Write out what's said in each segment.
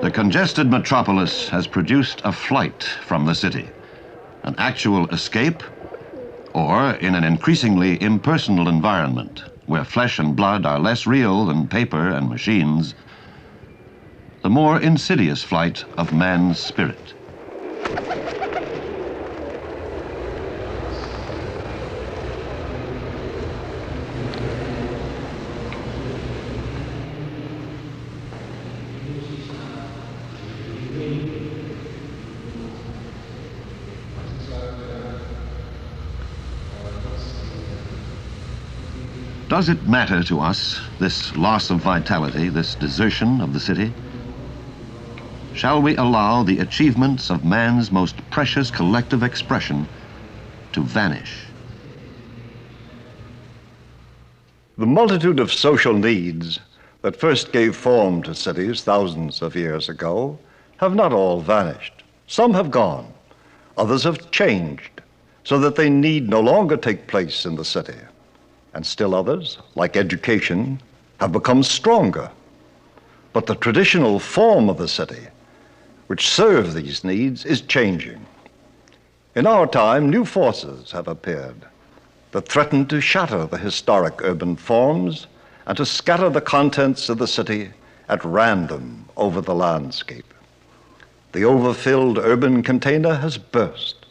The congested metropolis has produced a flight from the city, an actual escape, or in an increasingly impersonal environment where flesh and blood are less real than paper and machines, the more insidious flight of man's spirit. Does it matter to us, this loss of vitality, this desertion of the city? Shall we allow the achievements of man's most precious collective expression to vanish? The multitude of social needs that first gave form to cities thousands of years ago have not all vanished. Some have gone, others have changed, so that they need no longer take place in the city. And still others, like education, have become stronger. But the traditional form of the city, which serves these needs, is changing. In our time, new forces have appeared that threaten to shatter the historic urban forms and to scatter the contents of the city at random over the landscape. The overfilled urban container has burst.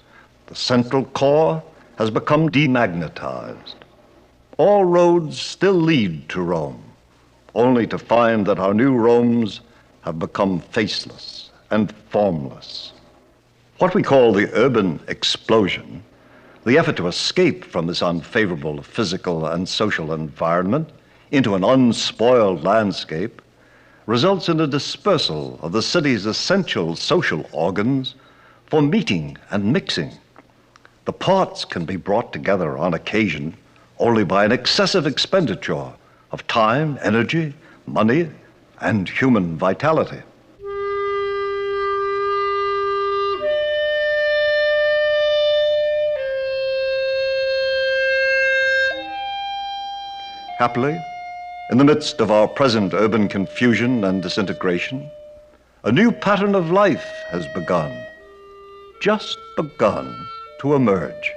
The central core has become demagnetized. All roads still lead to Rome, only to find that our new Romes have become faceless and formless. What we call the urban explosion, the effort to escape from this unfavorable physical and social environment into an unspoiled landscape, results in a dispersal of the city's essential social organs for meeting and mixing. The parts can be brought together on occasion only by an excessive expenditure of time, energy, money, and human vitality. Happily, in the midst of our present urban confusion and disintegration, a new pattern of life has begun, just begun to emerge.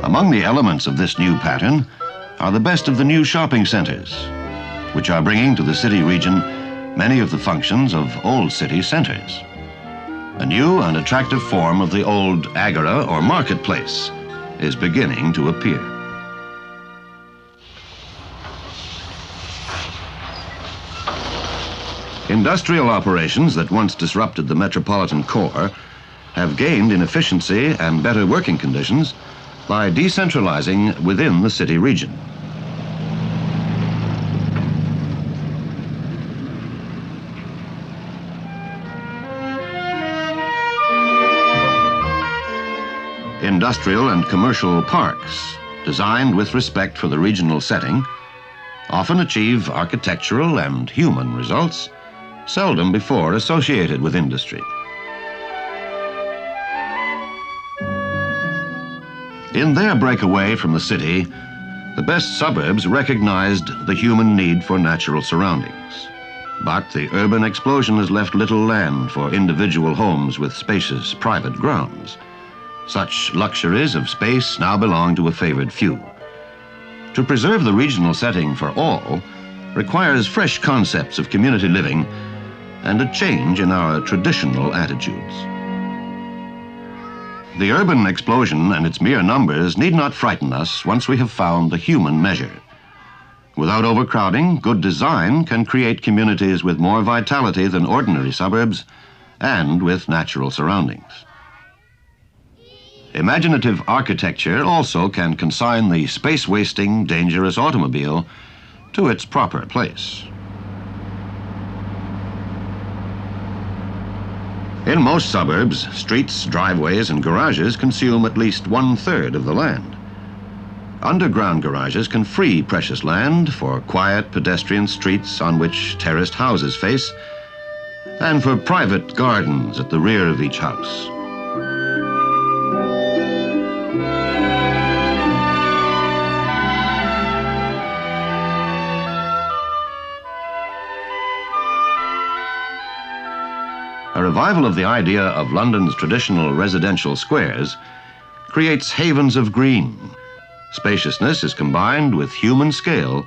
Among the elements of this new pattern are the best of the new shopping centers, which are bringing to the city region many of the functions of old city centers. A new and attractive form of the old agora or marketplace is beginning to appear. Industrial operations that once disrupted the metropolitan core have gained in efficiency and better working conditions by decentralizing within the city region. Industrial and commercial parks, designed with respect for the regional setting, often achieve architectural and human results seldom before associated with industry. In their breakaway from the city, the best suburbs recognized the human need for natural surroundings. But the urban explosion has left little land for individual homes with spacious private grounds. Such luxuries of space now belong to a favored few. To preserve the regional setting for all requires fresh concepts of community living and a change in our traditional attitudes. The urban explosion and its mere numbers need not frighten us once we have found the human measure. Without overcrowding, good design can create communities with more vitality than ordinary suburbs and with natural surroundings. Imaginative architecture also can consign the space-wasting, dangerous automobile to its proper place. In most suburbs, streets, driveways, and garages consume at least 1/3 of the land. Underground garages can free precious land for quiet pedestrian streets on which terraced houses face, and for private gardens at the rear of each house. A revival of the idea of London's traditional residential squares creates havens of green. Spaciousness is combined with human scale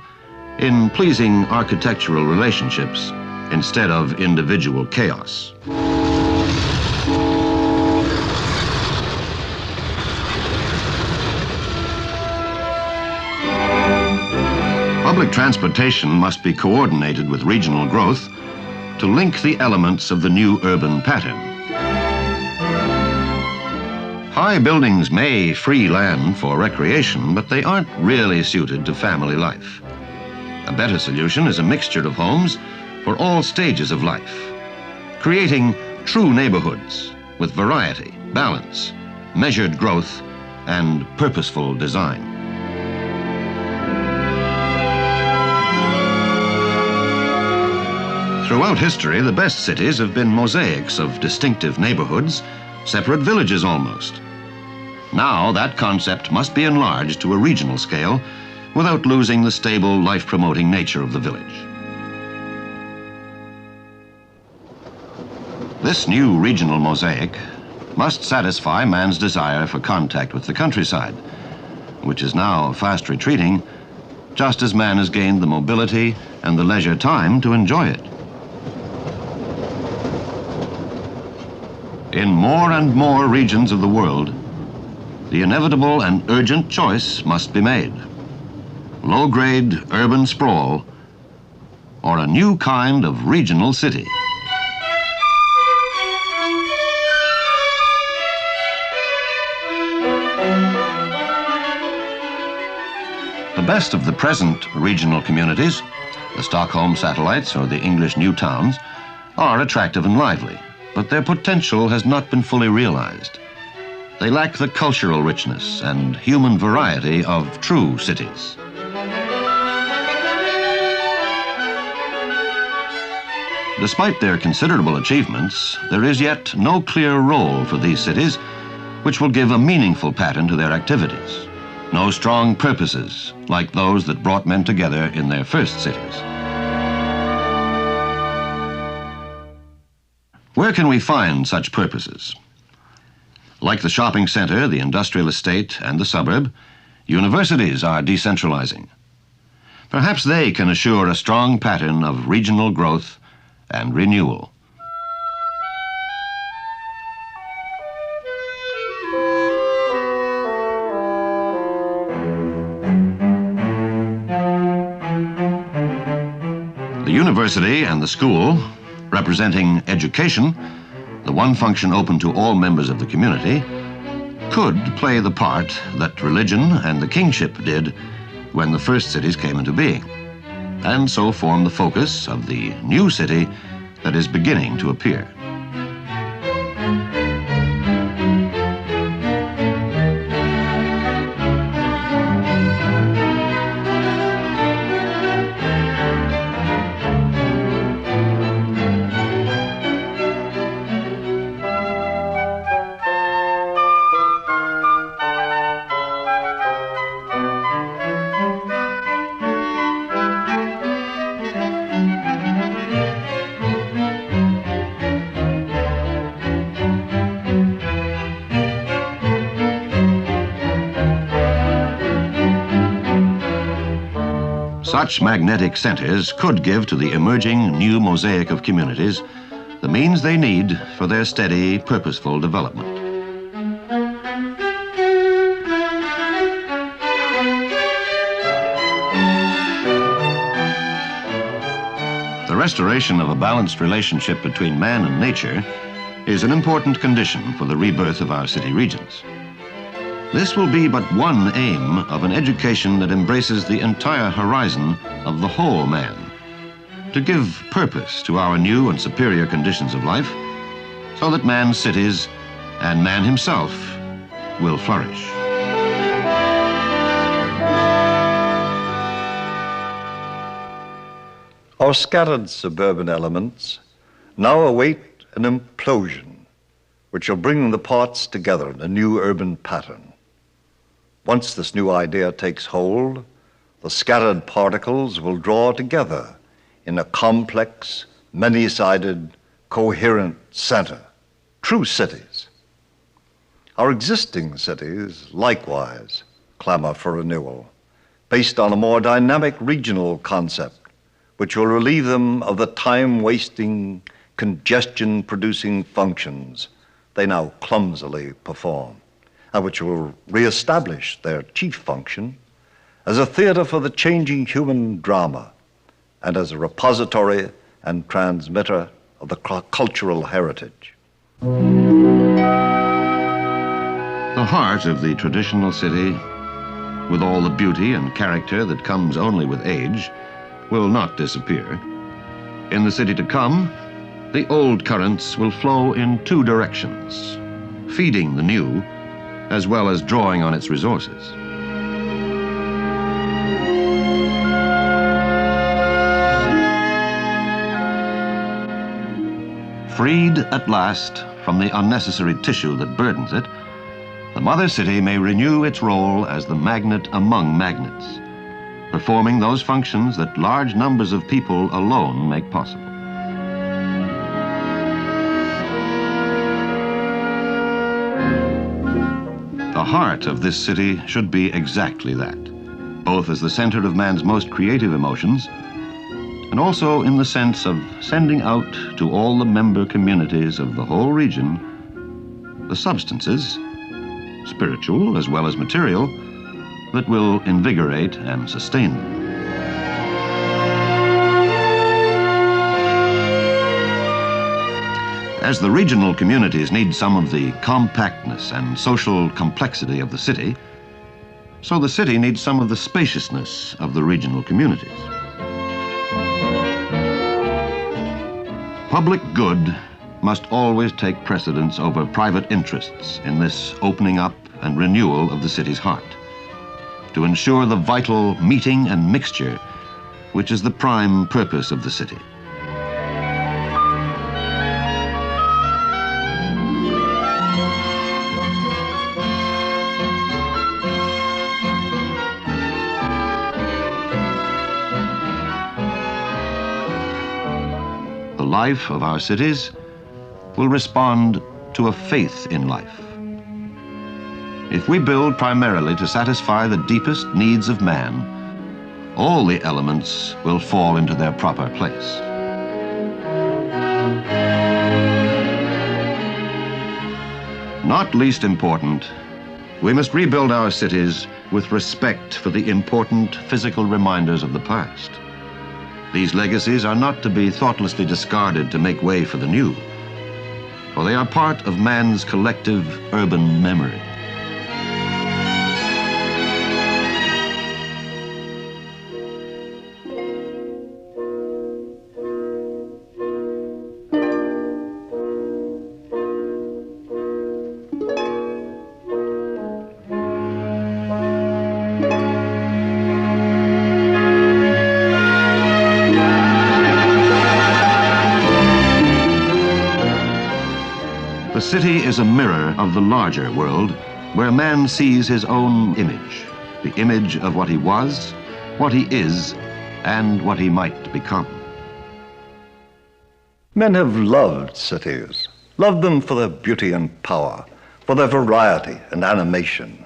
in pleasing architectural relationships instead of individual chaos. Public transportation must be coordinated with regional growth to link the elements of the new urban pattern. High buildings may free land for recreation, but they aren't really suited to family life. A better solution is a mixture of homes for all stages of life, creating true neighborhoods with variety, balance, measured growth, and purposeful design. Throughout history, the best cities have been mosaics of distinctive neighborhoods, separate villages almost. Now that concept must be enlarged to a regional scale without losing the stable, life-promoting nature of the village. This new regional mosaic must satisfy man's desire for contact with the countryside, which is now fast retreating, just as man has gained the mobility and the leisure time to enjoy it. In more and more regions of the world, the inevitable and urgent choice must be made: low-grade urban sprawl or a new kind of regional city. The best of the present regional communities, the Stockholm satellites or the English new towns, are attractive and lively, but their potential has not been fully realized. They lack the cultural richness and human variety of true cities. Despite their considerable achievements, there is yet no clear role for these cities which will give a meaningful pattern to their activities. No strong purposes like those that brought men together in their first cities. Where can we find such purposes? Like the shopping center, the industrial estate, and the suburb, universities are decentralizing. Perhaps they can assure a strong pattern of regional growth and renewal. The university and the school, representing education, the one function open to all members of the community, could play the part that religion and the kingship did when the first cities came into being, and so form the focus of the new city that is beginning to appear. Such magnetic centers could give to the emerging new mosaic of communities the means they need for their steady, purposeful development. The restoration of a balanced relationship between man and nature is an important condition for the rebirth of our city regions. This will be but one aim of an education that embraces the entire horizon of the whole man, to give purpose to our new and superior conditions of life, so that man's cities and man himself will flourish. Our scattered suburban elements now await an implosion which will bring the parts together in a new urban pattern. Once this new idea takes hold, the scattered particles will draw together in a complex, many-sided, coherent center, true cities. Our existing cities, likewise, clamor for renewal, based on a more dynamic regional concept, which will relieve them of the time-wasting, congestion-producing functions they now clumsily perform, and which will reestablish their chief function as a theater for the changing human drama and as a repository and transmitter of the cultural heritage. The heart of the traditional city, with all the beauty and character that comes only with age, will not disappear. In the city to come, the old currents will flow in two directions, feeding the new, as well as drawing on its resources. Freed at last from the unnecessary tissue that burdens it, the mother city may renew its role as the magnet among magnets, performing those functions that large numbers of people alone make possible. The heart of this city should be exactly that, both as the center of man's most creative emotions and also in the sense of sending out to all the member communities of the whole region the substances, spiritual as well as material, that will invigorate and sustain them. As the regional communities need some of the compactness and social complexity of the city, so the city needs some of the spaciousness of the regional communities. Public good must always take precedence over private interests in this opening up and renewal of the city's heart, to ensure the vital meeting and mixture which is the prime purpose of the city. The life of our cities will respond to a faith in life. If we build primarily to satisfy the deepest needs of man, all the elements will fall into their proper place. Not least important, we must rebuild our cities with respect for the important physical reminders of the past. These legacies are not to be thoughtlessly discarded to make way for the new, for they are part of man's collective urban memory. The city is a mirror of the larger world, where man sees his own image, the image of what he was, what he is, and what he might become. Men have loved cities, loved them for their beauty and power, for their variety and animation,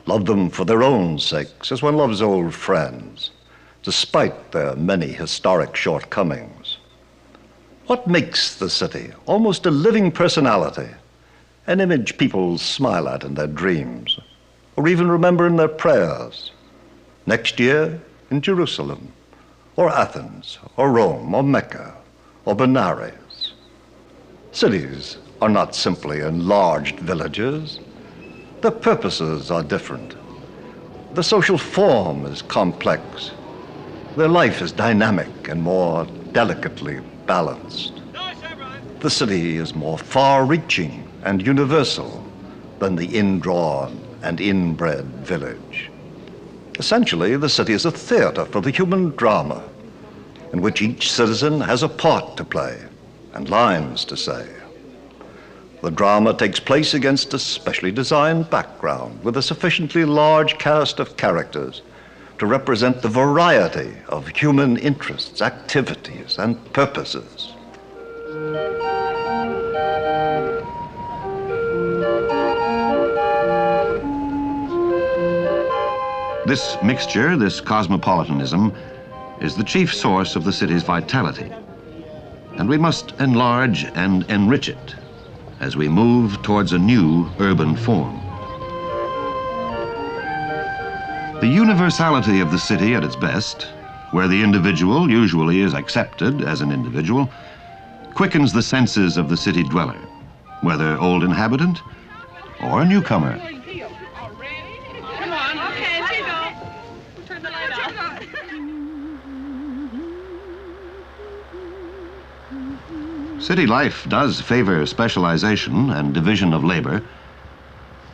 loved them for their own sakes, as one loves old friends, despite their many historic shortcomings. What makes the city almost a living personality, an image people smile at in their dreams, or even remember in their prayers? Next year in Jerusalem, or Athens, or Rome, or Mecca, or Benares. Cities are not simply enlarged villages. The purposes are different. The social form is complex. Their life is dynamic and more delicately balanced. The city is more far-reaching and universal than the indrawn and inbred village. Essentially, the city is a theater for the human drama, in which each citizen has a part to play and lines to say. The drama takes place against a specially designed background with a sufficiently large cast of characters to represent the variety of human interests, activities, and purposes. This mixture, this cosmopolitanism, is the chief source of the city's vitality. And we must enlarge and enrich it as we move towards a new urban form. The universality of the city at its best, where the individual usually is accepted as an individual, quickens the senses of the city dweller, whether old inhabitant or a newcomer. City life does favor specialization and division of labor,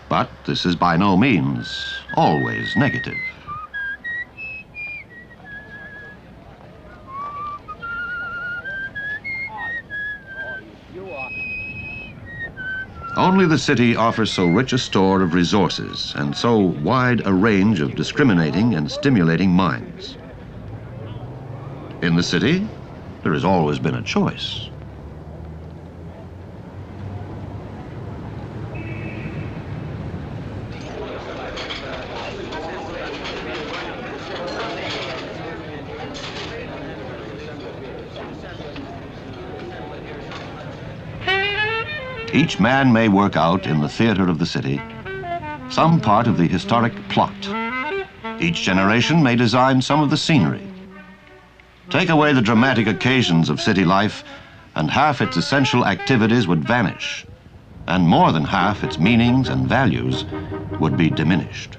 but this is by no means always negative. Only the city offers so rich a store of resources and so wide a range of discriminating and stimulating minds. In the city, there has always been a choice. Each man may work out in the theater of the city some part of the historic plot. Each generation may design some of the scenery. Take away the dramatic occasions of city life, and half its essential activities would vanish, and more than half its meanings and values would be diminished.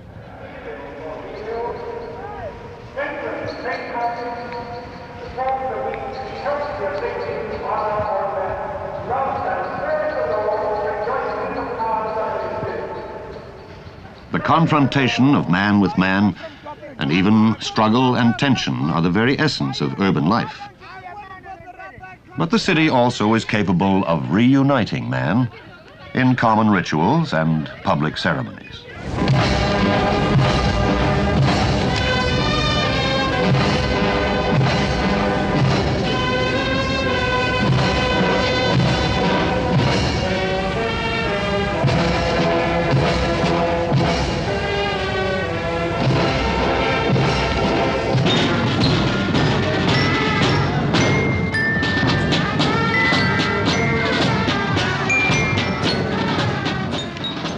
The confrontation of man with man, and even struggle and tension, are the very essence of urban life. But the city also is capable of reuniting man in common rituals and public ceremonies.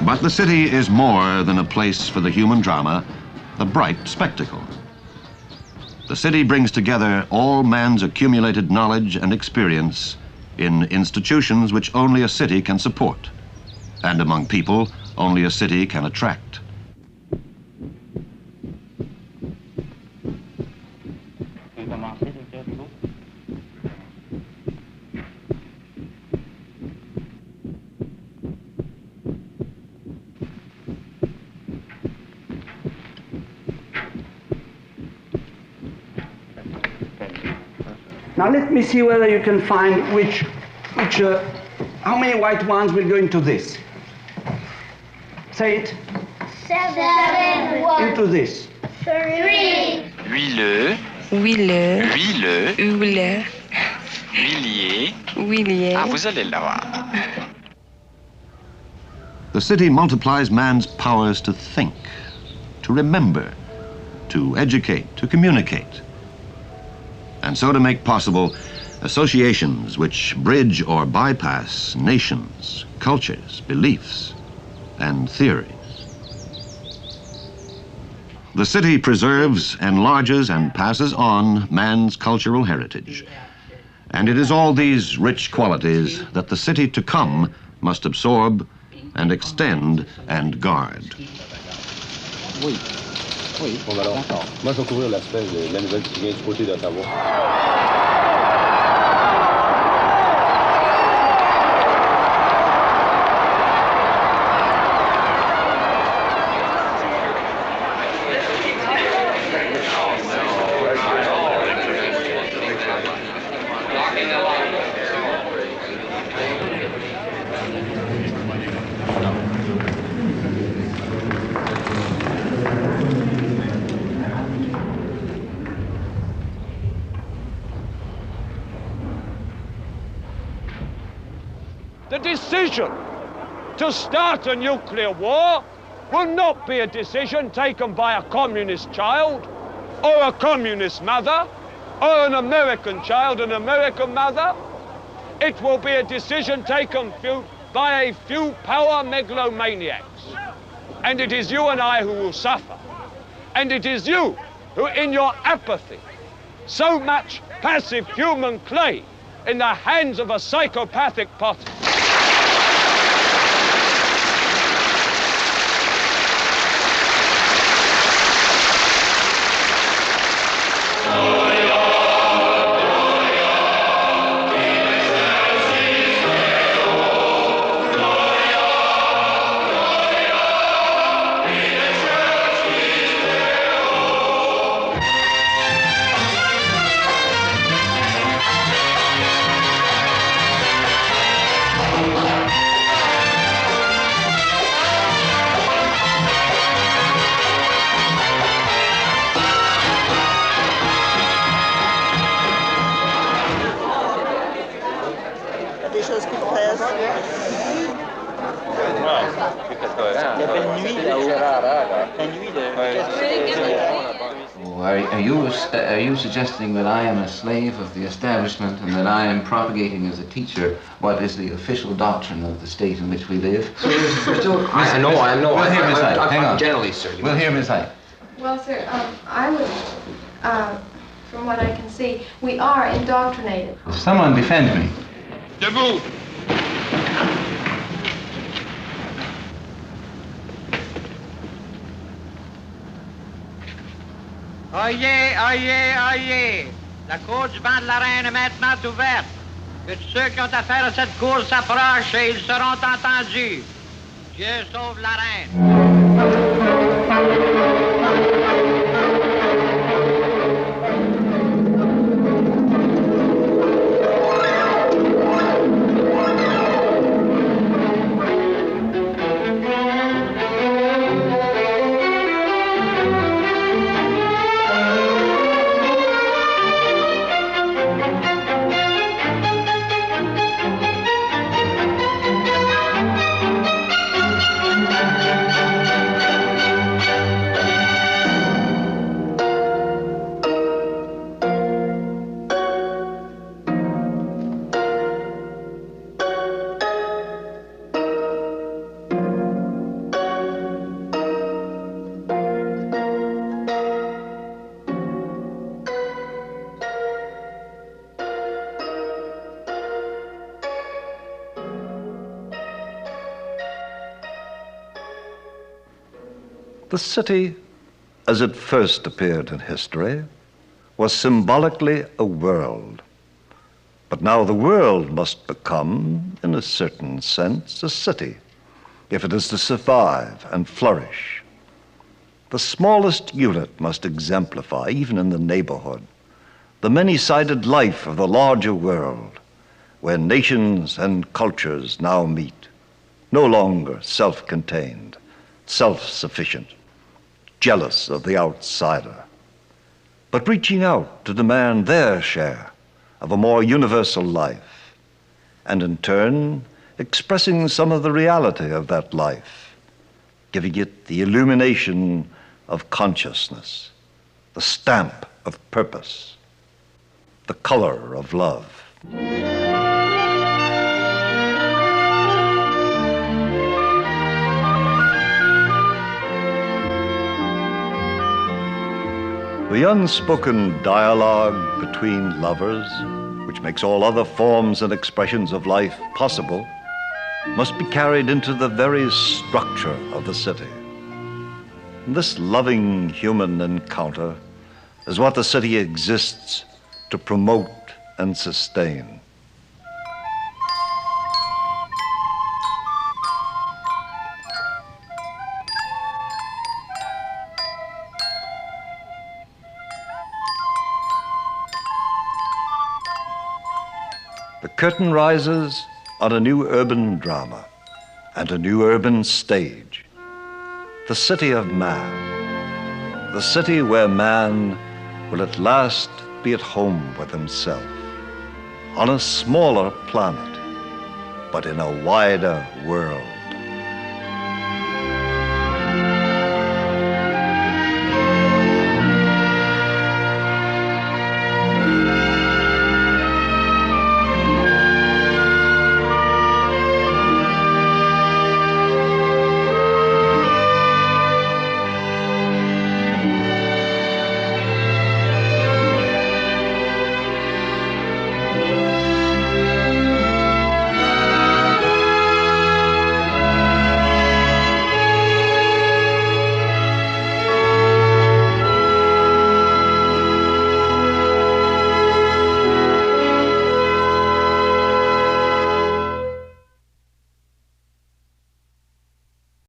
But the city is more than a place for the human drama, the bright spectacle. The city brings together all man's accumulated knowledge and experience in institutions which only a city can support, and among people only a city can attract. Now let me see whether you can find how many white ones will go into this. Say it. 7. 1. Into this. 3. Huileux, Huileux, huileux, huileux, huilier. huilier. Ah, vous allez l'avoir. The city multiplies man's powers to think, to remember, to educate, to communicate, and so to make possible associations which bridge or bypass nations, cultures, beliefs, and theories. The city preserves, enlarges, and passes on man's cultural heritage. And it is all these rich qualities that the city to come must absorb and extend and guard. Oui. Oui. Bon, alors, moi, je vais couvrir l'aspect de la nouvelle qui vient du côté d'Ottawa. The decision to start a nuclear war will not be a decision taken by a communist child or a communist mother or an American child and American mother. It will be a decision taken by a few power megalomaniacs. And it is you and I who will suffer. And it is you who, in your apathy, so much passive human clay in the hands of a psychopathic posse. Are you suggesting that I am a slave of the establishment and that I am propagating as a teacher what is the official doctrine of the state in which we live? I know. We'll hear Miss Hyde. Hang on. Generally, sir. We'll hear Miss Hyde. Well, sir, I would, from what I can see, we are indoctrinated. Someone defend me. Debout! Oyez! La cour du banc de la Reine est maintenant ouverte. Que tous ceux qui ont affaire à cette cour s'approchent et ils seront entendus. Dieu sauve la Reine. The city, as it first appeared in history, was symbolically a world. But now the world must become, in a certain sense, a city, if it is to survive and flourish. The smallest unit must exemplify, even in the neighborhood, the many-sided life of the larger world, where nations and cultures now meet, no longer self-contained, self-sufficient, jealous of the outsider, but reaching out to demand their share of a more universal life, and in turn expressing some of the reality of that life, giving it the illumination of consciousness, the stamp of purpose, the color of love. The unspoken dialogue between lovers, which makes all other forms and expressions of life possible, must be carried into the very structure of the city. This loving human encounter is what the city exists to promote and sustain. The curtain rises on a new urban drama and a new urban stage. The city of man. The city where man will at last be at home with himself. On a smaller planet, but in a wider world.